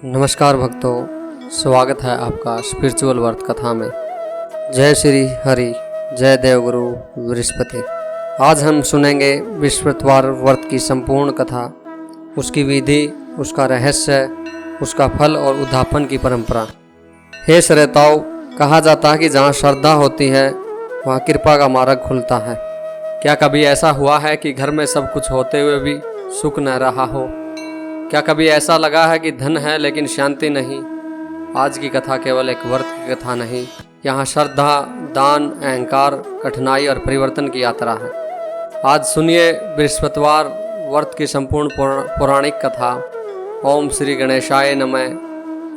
नमस्कार भक्तों, स्वागत है आपका स्पिरिचुअल वर्त कथा में। जय श्री हरि, जय देवगुरु बृहस्पति। आज हम सुनेंगे बृहस्पतिवार व्रत की संपूर्ण कथा, उसकी विधि, उसका रहस्य, उसका फल और उद्यापन की परंपरा। हे श्रोताओं, कहा जाता है कि जहाँ श्रद्धा होती है वहाँ कृपा का मार्ग खुलता है। क्या कभी ऐसा हुआ है कि घर में सब कुछ होते हुए भी सुख न रहा हो? क्या कभी ऐसा लगा है कि धन है लेकिन शांति नहीं? आज की कथा केवल एक व्रत की कथा नहीं, यहाँ श्रद्धा, दान, अहंकार, कठिनाई और परिवर्तन की यात्रा है। आज सुनिए बृहस्पतिवार व्रत की संपूर्ण पौराणिक कथा। ओम श्री गणेशाय नमः,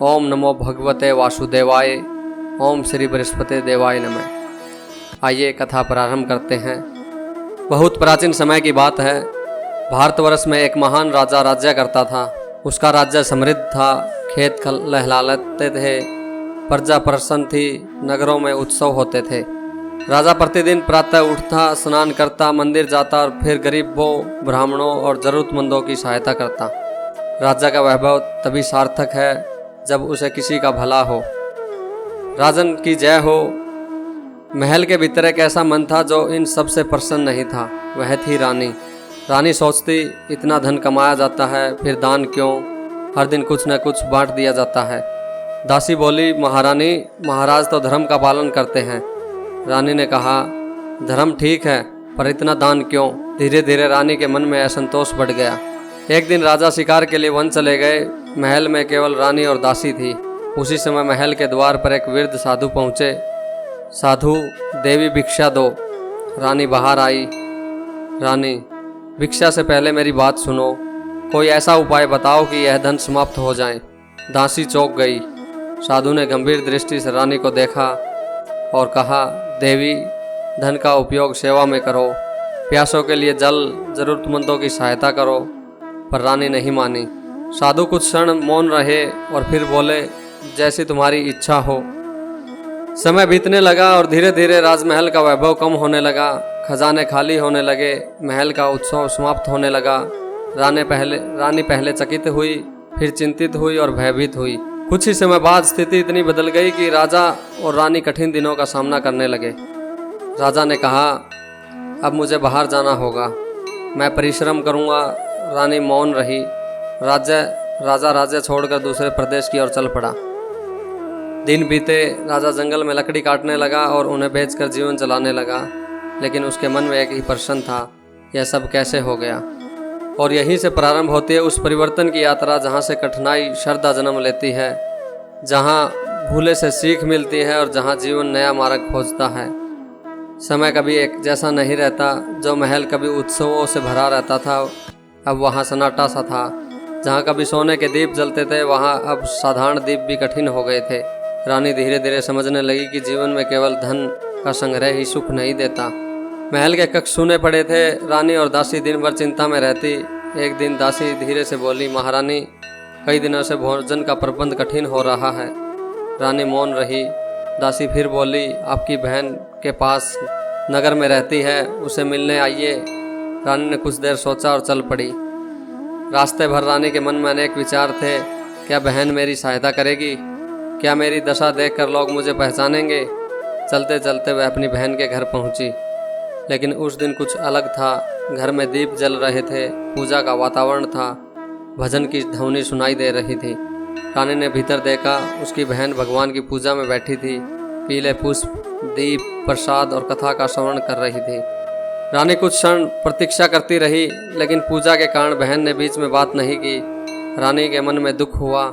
ओम नमो भगवते वासुदेवाय, ओम श्री बृहस्पति देवाय नमः। आइए कथा प्रारंभ करते हैं। बहुत प्राचीन समय की बात है। भारतवर्ष में एक महान राजा राज्य करता था। उसका राज्य समृद्ध था, खेत लहलहाते थे, प्रजा प्रसन्न थी, नगरों में उत्सव होते थे। राजा प्रतिदिन प्रातः उठता, स्नान करता, मंदिर जाता और फिर गरीबों, ब्राह्मणों और जरूरतमंदों की सहायता करता। राजा का वैभव तभी सार्थक है जब उसे किसी का भला हो। राजन की जय हो। महल के भीतर एक ऐसा मन था जो इन सबसे प्रसन्न नहीं था। वह थी रानी। रानी सोचती, इतना धन कमाया जाता है, फिर दान क्यों? हर दिन कुछ न कुछ बांट दिया जाता है। दासी बोली, महारानी, महाराज तो धर्म का पालन करते हैं। रानी ने कहा, धर्म ठीक है, पर इतना दान क्यों? धीरे धीरे रानी के मन में असंतोष बढ़ गया। एक दिन राजा शिकार के लिए वन चले गए। महल में केवल रानी और दासी थी। उसी समय महल के द्वार पर एक वृद्ध साधु पहुँचे। साधु, देवी भिक्षा दो। रानी बाहर आई। रानी, भिक्षा से पहले मेरी बात सुनो। कोई ऐसा उपाय बताओ कि यह धन समाप्त हो जाए। दासी चौंक गई। साधु ने गंभीर दृष्टि से रानी को देखा और कहा, देवी, धन का उपयोग सेवा में करो, प्यासों के लिए जल, जरूरतमंदों की सहायता करो। पर रानी नहीं मानी। साधु कुछ क्षण मौन रहे और फिर बोले, जैसी तुम्हारी इच्छा हो। समय बीतने लगा और धीरे धीरे राजमहल का वैभव कम होने लगा। खजाने खाली होने लगे। महल का उत्सव समाप्त होने लगा। रानी पहले चकित हुई, फिर चिंतित हुई और भयभीत हुई। कुछ ही समय बाद स्थिति इतनी बदल गई कि राजा और रानी कठिन दिनों का सामना करने लगे। राजा ने कहा, अब मुझे बाहर जाना होगा, मैं परिश्रम करूंगा। रानी मौन रही। राजा राज्य छोड़कर दूसरे प्रदेश की ओर चल पड़ा। दिन बीते, राजा जंगल में लकड़ी काटने लगा और उन्हें बेचकर जीवन चलाने लगा। लेकिन उसके मन में एक ही प्रश्न था, यह सब कैसे हो गया? और यहीं से प्रारंभ होती है उस परिवर्तन की यात्रा जहाँ से कठिनाई श्रद्धा जन्म लेती है, जहाँ भूले से सीख मिलती है और जहाँ जीवन नया मार्ग खोजता है। समय कभी एक जैसा नहीं रहता। जो महल कभी उत्सवों से भरा रहता था, अब वहाँ सन्नाटा सा था। जहाँ कभी सोने के दीप जलते थे, वहाँ अब साधारण दीप भी कठिन हो गए थे। रानी धीरे धीरे समझने लगी कि जीवन में केवल धन का संग्रह ही सुख नहीं देता। महल के कक्ष सूने पड़े थे। रानी और दासी दिन भर चिंता में रहती। एक दिन दासी धीरे से बोली, महारानी, कई दिनों से भोजन का प्रबंध कठिन हो रहा है। रानी मौन रही। दासी फिर बोली, आपकी बहन के पास नगर में रहती है, उसे मिलने आइए। रानी ने कुछ देर सोचा और चल पड़ी। रास्ते भर रानी के मन में अनेक विचार थे। क्या बहन मेरी सहायता करेगी? क्या मेरी दशा देखकर लोग मुझे पहचानेंगे? चलते चलते वह अपनी बहन के घर पहुंची। लेकिन उस दिन कुछ अलग था। घर में दीप जल रहे थे, पूजा का वातावरण था, भजन की ध्वनि सुनाई दे रही थी। रानी ने भीतर देखा, उसकी बहन भगवान की पूजा में बैठी थी। पीले पुष्प, दीप, प्रसाद और कथा का श्रवण कर रही थी। रानी कुछ क्षण प्रतीक्षा करती रही, लेकिन पूजा के कारण बहन ने बीच में बात नहीं की। रानी के मन में दुख हुआ।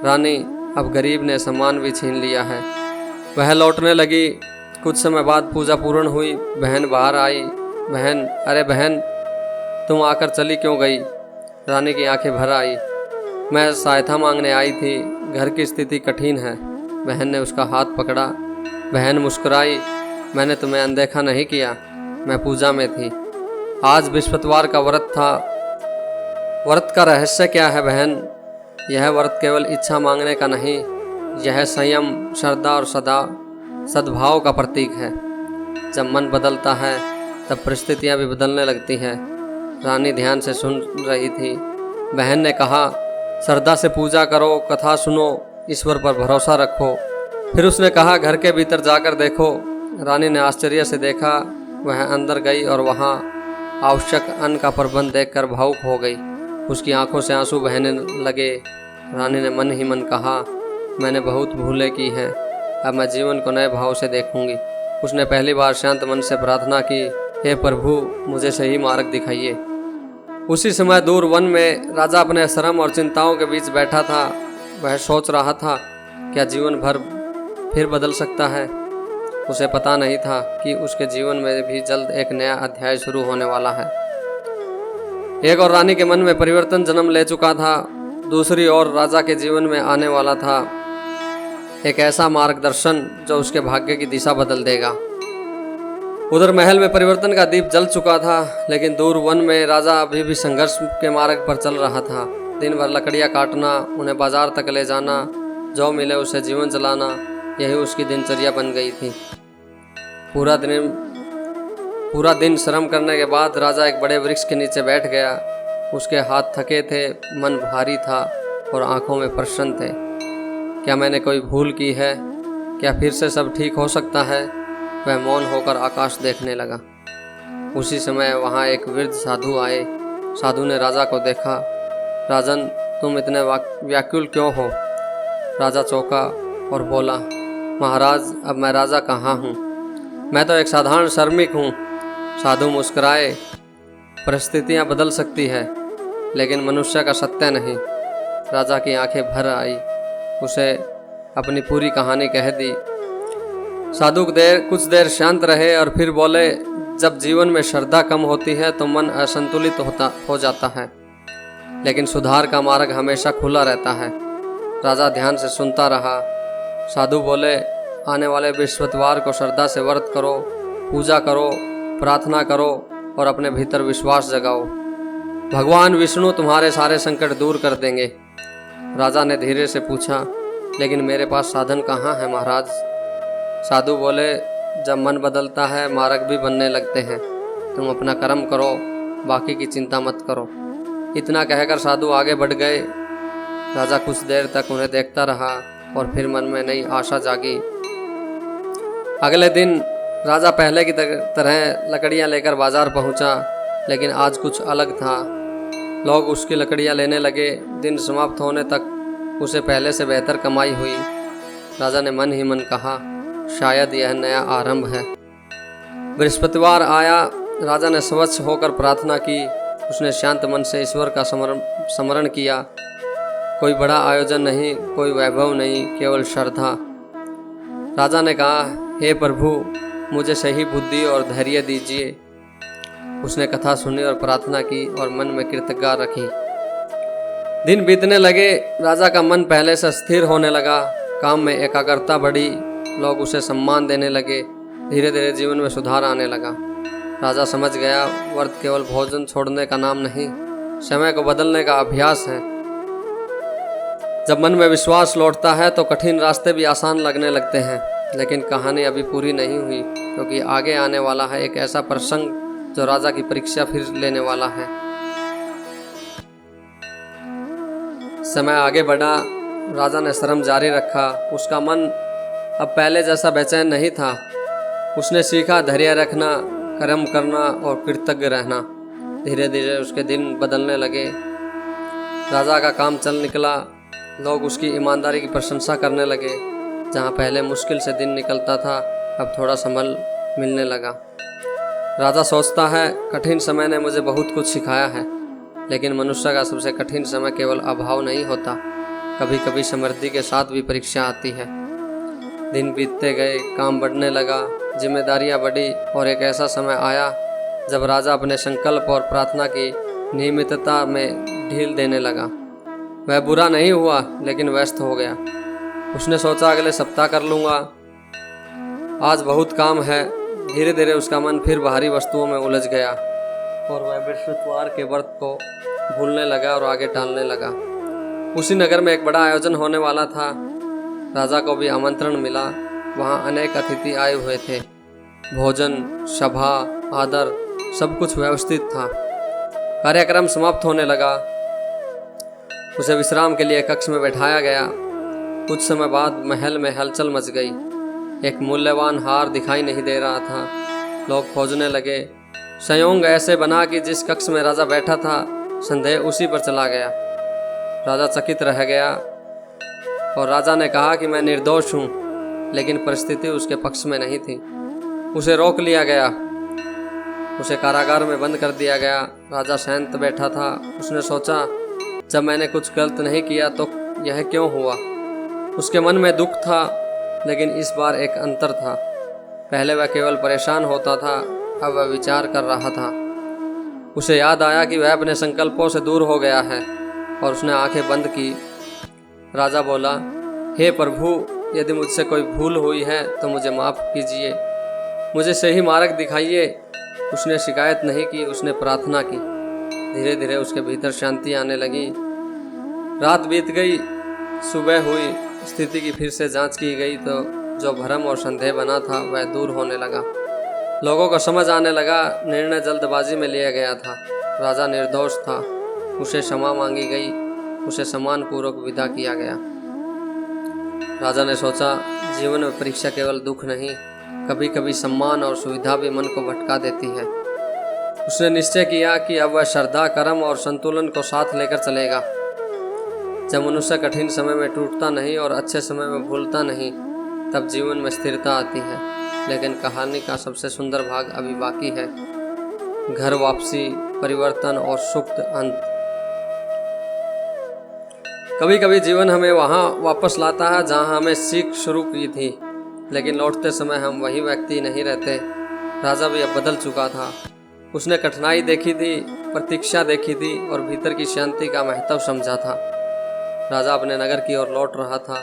रानी, अब गरीब ने सम्मान भी छीन लिया है। वह लौटने लगी। कुछ समय बाद पूजा पूर्ण हुई। बहन बाहर आई। बहन, अरे बहन, तुम आकर चली क्यों गई? रानी की आंखें भर आई। मैं सहायता मांगने आई थी, घर की स्थिति कठिन है। बहन ने उसका हाथ पकड़ा। बहन मुस्कुराई, मैंने तुम्हें अनदेखा नहीं किया, मैं पूजा में थी। आज बृहस्पतिवार का व्रत था। व्रत का रहस्य क्या है बहन? यह व्रत केवल इच्छा मांगने का नहीं, यह संयम, श्रद्धा और सद्भाव का प्रतीक है। जब मन बदलता है तब परिस्थितियां भी बदलने लगती हैं। रानी ध्यान से सुन रही थी। बहन ने कहा, श्रद्धा से पूजा करो, कथा सुनो, ईश्वर पर भरोसा रखो। फिर उसने कहा, घर के भीतर जाकर देखो। रानी ने आश्चर्य से देखा। वह अंदर गई और वहाँ आवश्यक अन्न का प्रबंध देखकर भावुक हो गई। उसकी आंखों से आंसू बहने लगे। रानी ने मन ही मन कहा, मैंने बहुत भूलें की हैं, अब मैं जीवन को नए भाव से देखूंगी। उसने पहली बार शांत मन से प्रार्थना की, हे प्रभु, मुझे सही मार्ग दिखाइए। उसी समय दूर वन में राजा अपने श्रम और चिंताओं के बीच बैठा था। वह सोच रहा था, क्या जीवन भर फिर बदल सकता है? उसे पता नहीं था कि उसके जीवन में भी जल्द एक नया अध्याय शुरू होने वाला है। एक और रानी के मन में परिवर्तन जन्म ले चुका था, दूसरी ओर राजा के जीवन में आने वाला था एक ऐसा मार्गदर्शन जो उसके भाग्य की दिशा बदल देगा। उधर महल में परिवर्तन का दीप जल चुका था, लेकिन दूर वन में राजा अभी भी संघर्ष के मार्ग पर चल रहा था। दिन भर लकड़ियाँ काटना, उन्हें बाजार तक ले जाना, जो मिले उसे जीवन चलाना, यही उसकी दिनचर्या बन गई थी। पूरा दिन श्रम करने के बाद राजा एक बड़े वृक्ष के नीचे बैठ गया। उसके हाथ थके थे, मन भारी था और आंखों में प्रश्न थे। क्या मैंने कोई भूल की है? क्या फिर से सब ठीक हो सकता है? वह मौन होकर आकाश देखने लगा। उसी समय वहाँ एक वृद्ध साधु आए। साधु ने राजा को देखा। राजन, तुम इतने व्याकुल क्यों हो? राजा चौंका और बोला, महाराज, अब मैं राजा कहाँ हूँ? मैं तो एक साधारण श्रमिक हूँ। साधु मुस्कुराए, परिस्थितियाँ बदल सकती है, लेकिन मनुष्य का सत्य नहीं। राजा की आंखें भर आई। उसे अपनी पूरी कहानी कह दी। साधु कुछ देर शांत रहे और फिर बोले, जब जीवन में श्रद्धा कम होती है तो मन असंतुलित हो जाता है, लेकिन सुधार का मार्ग हमेशा खुला रहता है। राजा ध्यान से सुनता रहा। साधु बोले, आने वाले बृहस्पतिवार को श्रद्धा से व्रत करो, पूजा करो, प्रार्थना करो और अपने भीतर विश्वास जगाओ। भगवान विष्णु तुम्हारे सारे संकट दूर कर देंगे। राजा ने धीरे से पूछा, लेकिन मेरे पास साधन कहाँ है महाराज? साधु बोले, जब मन बदलता है मार्ग भी बनने लगते हैं। तुम अपना कर्म करो, बाकी की चिंता मत करो। इतना कहकर साधु आगे बढ़ गए। राजा कुछ देर तक उन्हें देखता रहा और फिर मन में नई आशा जागी। अगले दिन राजा पहले की तरह लकड़ियाँ लेकर बाजार पहुँचा, लेकिन आज कुछ अलग था। लोग उसकी लकड़ियाँ लेने लगे। दिन समाप्त होने तक उसे पहले से बेहतर कमाई हुई। राजा ने मन ही मन कहा, शायद यह नया आरंभ है। बृहस्पतिवार आया। राजा ने स्वच्छ होकर प्रार्थना की। उसने शांत मन से ईश्वर का स्मरण किया। कोई बड़ा आयोजन नहीं, कोई वैभव नहीं, केवल श्रद्धा। राजा ने कहा, हे प्रभु, मुझे सही बुद्धि और धैर्य दीजिए। उसने कथा सुनी और प्रार्थना की और मन में कृतज्ञता रखी। दिन बीतने लगे। राजा का मन पहले से स्थिर होने लगा। काम में एकाग्रता बढ़ी। लोग उसे सम्मान देने लगे। धीरे धीरे जीवन में सुधार आने लगा। राजा समझ गया, व्रत केवल भोजन छोड़ने का नाम नहीं, समय को बदलने का अभ्यास है। जब मन में विश्वास लौटता है तो कठिन रास्ते भी आसान लगने लगते हैं। लेकिन कहानी अभी पूरी नहीं हुई, क्योंकि आगे आने वाला है एक ऐसा प्रसंग जो राजा की परीक्षा फिर लेने वाला है। समय आगे बढ़ा। राजा ने श्रम जारी रखा। उसका मन अब पहले जैसा बेचैन नहीं था। उसने सीखा धैर्य रखना, कर्म करना और कृतज्ञ रहना। धीरे धीरे उसके दिन बदलने लगे। राजा का काम चल निकला। लोग उसकी ईमानदारी की प्रशंसा करने लगे। जहाँ पहले मुश्किल से दिन निकलता था, अब थोड़ा संभल मिलने लगा। राजा सोचता है, कठिन समय ने मुझे बहुत कुछ सिखाया है, लेकिन मनुष्य का सबसे कठिन समय केवल अभाव नहीं होता, कभी कभी समृद्धि के साथ भी परीक्षा आती है। दिन बीतते गए, काम बढ़ने लगा, जिम्मेदारियां बढ़ी और एक ऐसा समय आया जब राजा अपने संकल्प और प्रार्थना की नियमितता में ढील देने लगा। वह बुरा नहीं हुआ, लेकिन व्यस्त हो गया। उसने सोचा, अगले सप्ताह कर लूँगा, आज बहुत काम है। धीरे धीरे उसका मन फिर बाहरी वस्तुओं में उलझ गया और वह बृहस्पतिवार के व्रत को भूलने लगा और आगे टालने लगा। उसी नगर में एक बड़ा आयोजन होने वाला था। राजा को भी आमंत्रण मिला। वहाँ अनेक अतिथि आए हुए थे। भोजन, सभा, आदर सब कुछ व्यवस्थित था। कार्यक्रम समाप्त होने लगा। उसे विश्राम के लिए कक्ष में बैठाया गया। कुछ समय बाद महल में हलचल मच गई। एक मूल्यवान हार दिखाई नहीं दे रहा था। लोग खोजने लगे। संयोग ऐसे बना कि जिस कक्ष में राजा बैठा था संदेह उसी पर चला गया। राजा चकित रह गया और राजा ने कहा कि मैं निर्दोष हूँ, लेकिन परिस्थिति उसके पक्ष में नहीं थी। उसे रोक लिया गया, उसे कारागार में बंद कर दिया गया। राजा शांत बैठा था। उसने सोचा, जब मैंने कुछ गलत नहीं किया तो यह क्यों हुआ। उसके मन में दुख था, लेकिन इस बार एक अंतर था। पहले वह केवल परेशान होता था, अब वह विचार कर रहा था। उसे याद आया कि वह अपने संकल्पों से दूर हो गया है और उसने आंखें बंद की। राजा बोला, हे प्रभु, यदि मुझसे कोई भूल हुई है तो मुझे माफ़ कीजिए, मुझे सही मार्ग दिखाइए। उसने शिकायत नहीं की, उसने प्रार्थना की। धीरे धीरे उसके भीतर शांति आने लगी। रात बीत गई, सुबह हुई। स्थिति की फिर से जांच की गई तो जो भ्रम और संदेह बना था वह दूर होने लगा। लोगों को समझ आने लगा निर्णय जल्दबाजी में लिया गया था। राजा निर्दोष था। उसे क्षमा मांगी गई, उसे सम्मानपूर्वक विदा किया गया। राजा ने सोचा, जीवन में परीक्षा केवल दुख नहीं, कभी कभी सम्मान और सुविधा भी मन को भटका देती है। उसने निश्चय किया कि अब वह श्रद्धा, कर्म और संतुलन को साथ लेकर चलेगा। जब मनुष्य कठिन समय में टूटता नहीं और अच्छे समय में भूलता नहीं, तब जीवन में स्थिरता आती है। लेकिन कहानी का सबसे सुंदर भाग अभी बाकी है। घर वापसी, परिवर्तन और सुख अंत। कभी कभी जीवन हमें वहाँ वापस लाता है जहाँ हमें सीख शुरू की थी, लेकिन लौटते समय हम वही व्यक्ति नहीं रहते। राजा भी अब बदल चुका था। उसने कठिनाई देखी थी, प्रतीक्षा देखी थी और भीतर की शांति का महत्व समझा था। राजा अपने नगर की ओर लौट रहा था।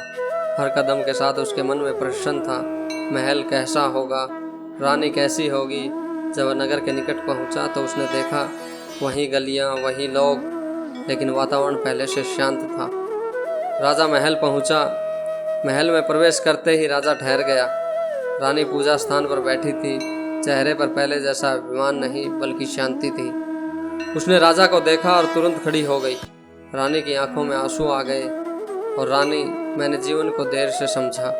हर कदम के साथ उसके मन में प्रश्न था, महल कैसा होगा, रानी कैसी होगी। जब वह नगर के निकट पहुंचा तो उसने देखा वही गलियां, वही लोग, लेकिन वातावरण पहले से शांत था। राजा महल पहुंचा। महल में प्रवेश करते ही राजा ठहर गया। रानी पूजा स्थान पर बैठी थी। चेहरे पर पहले जैसा अभिमान नहीं बल्कि शांति थी। उसने राजा को देखा और तुरंत खड़ी हो गई। रानी की आंखों में आंसू आ गए। और रानी, मैंने जीवन को देर से समझा।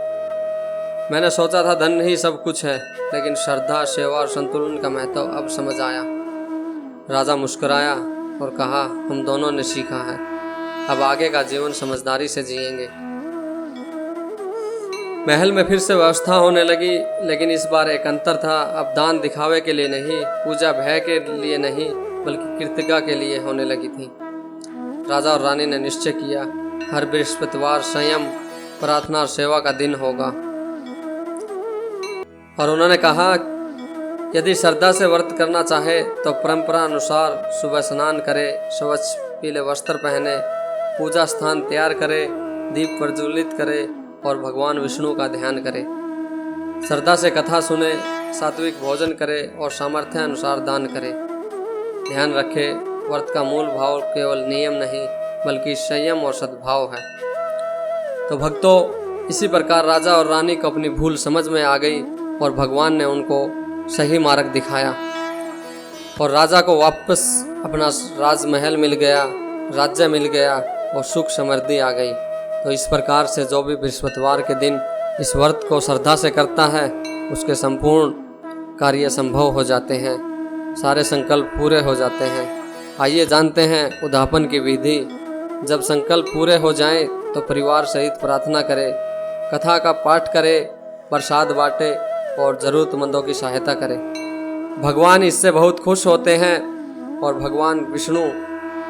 मैंने सोचा था धन ही सब कुछ है, लेकिन श्रद्धा, सेवा और संतुलन का महत्व अब समझ आया। राजा मुस्कुराया और कहा, हम दोनों ने सीखा है, अब आगे का जीवन समझदारी से जिएंगे। महल में फिर से व्यवस्था होने लगी, लेकिन इस बार एक अंतर था। अब दान दिखावे के लिए नहीं, पूजा भय के लिए नहीं, बल्कि कृतज्ञता के लिए होने लगी थी। राजा और रानी ने निश्चय किया, हर बृहस्पतिवार संयम, प्रार्थना और सेवा का दिन होगा। और उन्होंने कहा, यदि श्रद्धा से व्रत करना चाहे तो परंपरा अनुसार सुबह स्नान करे, स्वच्छ पीले वस्त्र पहने, पूजा स्थान तैयार करे, दीप प्रज्वलित करे और भगवान विष्णु का ध्यान करे। श्रद्धा से कथा सुने, सात्विक भोजन करे और सामर्थ्य अनुसार दान करे। ध्यान रखे, व्रत का मूल भाव केवल नियम नहीं बल्कि संयम और सद्भाव है। तो भक्तों, इसी प्रकार राजा और रानी को अपनी भूल समझ में आ गई और भगवान ने उनको सही मार्ग दिखाया और राजा को वापस अपना राजमहल मिल गया, राज्य मिल गया और सुख समृद्धि आ गई। तो इस प्रकार से जो भी बृहस्पतिवार के दिन इस व्रत को श्रद्धा से करता है, उसके संपूर्ण कार्य संभव हो जाते हैं, सारे संकल्प पूरे हो जाते हैं। आइए जानते हैं उद्यापन की विधि। जब संकल्प पूरे हो जाएं तो परिवार सहित प्रार्थना करें, कथा का पाठ करें, प्रसाद बांटे और ज़रूरतमंदों की सहायता करें। भगवान इससे बहुत खुश होते हैं और भगवान विष्णु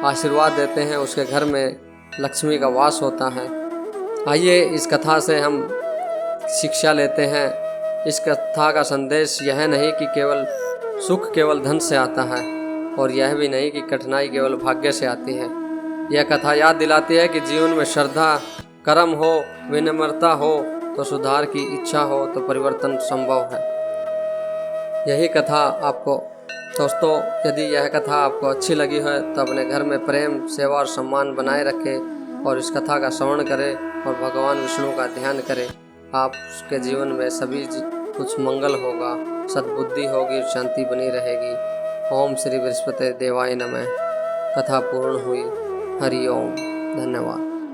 आशीर्वाद देते हैं। उसके घर में लक्ष्मी का वास होता है। आइए इस कथा से हम शिक्षा लेते हैं। इस कथा का संदेश यह नहीं कि केवल सुख केवल धन से आता है और यह भी नहीं कि कठिनाई केवल भाग्य से आती है। यह कथा याद दिलाती है कि जीवन में श्रद्धा, कर्म हो, विनम्रता हो तो सुधार की इच्छा हो तो परिवर्तन संभव है। यही कथा आपको दोस्तों, यदि यह कथा आपको अच्छी लगी है तो अपने घर में प्रेम, सेवा और सम्मान बनाए रखें और इस कथा का श्रवण करें और भगवान विष्णु का ध्यान करें। आपके जीवन में सभी कुछ मंगल होगा, सद्बुद्धि होगी, शांति बनी रहेगी। ओम श्री बृहस्पति देवाय नमः। कथा पूर्ण हुई। हरि ओम। धन्यवाद।